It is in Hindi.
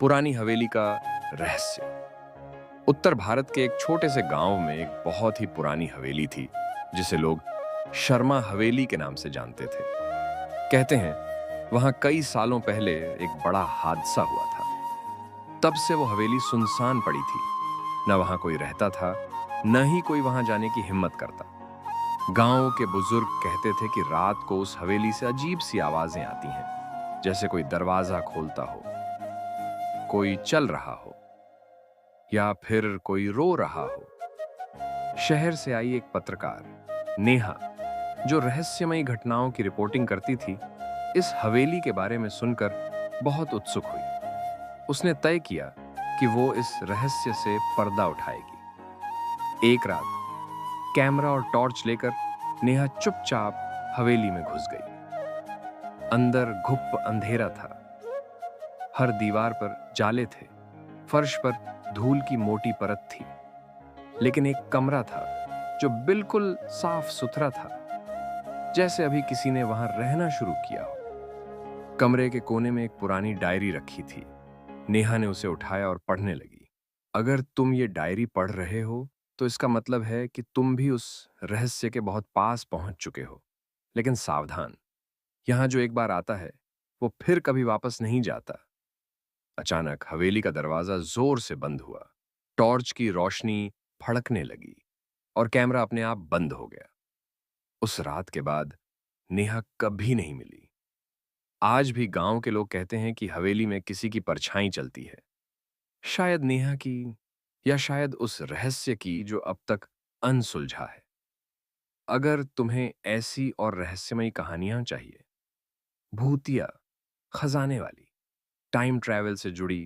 पुरानी हवेली का रहस्य। उत्तर भारत के एक छोटे से गांव में एक बहुत ही पुरानी हवेली थी जिसे लोग शर्मा हवेली के नाम से जानते थे। कहते हैं वहां कई सालों पहले एक बड़ा हादसा हुआ था। तब से वो हवेली सुनसान पड़ी थी। न वहां कोई रहता था, न ही कोई वहां जाने की हिम्मत करता। गांव के बुजुर्ग कहते थे कि रात को उस हवेली से अजीब सी आवाजें आती हैं, जैसे कोई दरवाजा खोलता हो, कोई चल रहा हो या फिर कोई रो रहा हो। शहर से आई एक पत्रकार नेहा, जो रहस्यमयी घटनाओं की रिपोर्टिंग करती थी, इस हवेली के बारे में सुनकर बहुत उत्सुक हुई। उसने तय किया कि वो इस रहस्य से पर्दा उठाएगी। एक रात कैमरा और टॉर्च लेकर नेहा चुपचाप हवेली में घुस गई। अंदर घुप अंधेरा था। हर दीवार पर जाले थे, फर्श पर धूल की मोटी परत थी। लेकिन एक कमरा था जो बिल्कुल साफ सुथरा था, जैसे अभी किसी ने वहां रहना शुरू किया हो। कमरे के कोने में एक पुरानी डायरी रखी थी। नेहा ने उसे उठाया और पढ़ने लगी। अगर तुम ये डायरी पढ़ रहे हो तो इसका मतलब है कि तुम भी उस रहस्य के बहुत पास पहुंच चुके हो। लेकिन सावधान, यहां जो एक बार आता है वो फिर कभी वापस नहीं जाता। अचानक हवेली का दरवाजा जोर से बंद हुआ। टॉर्च की रोशनी फड़कने लगी और कैमरा अपने आप बंद हो गया। उस रात के बाद नेहा कभी नहीं मिली। आज भी गांव के लोग कहते हैं कि हवेली में किसी की परछाई चलती है। शायद नेहा की, या शायद उस रहस्य की जो अब तक अनसुलझा है। अगर तुम्हें ऐसी और रहस्यमयी कहानियां चाहिए, भूतिया, खजाने वाली, टाइम ट्रैवल से जुड़ी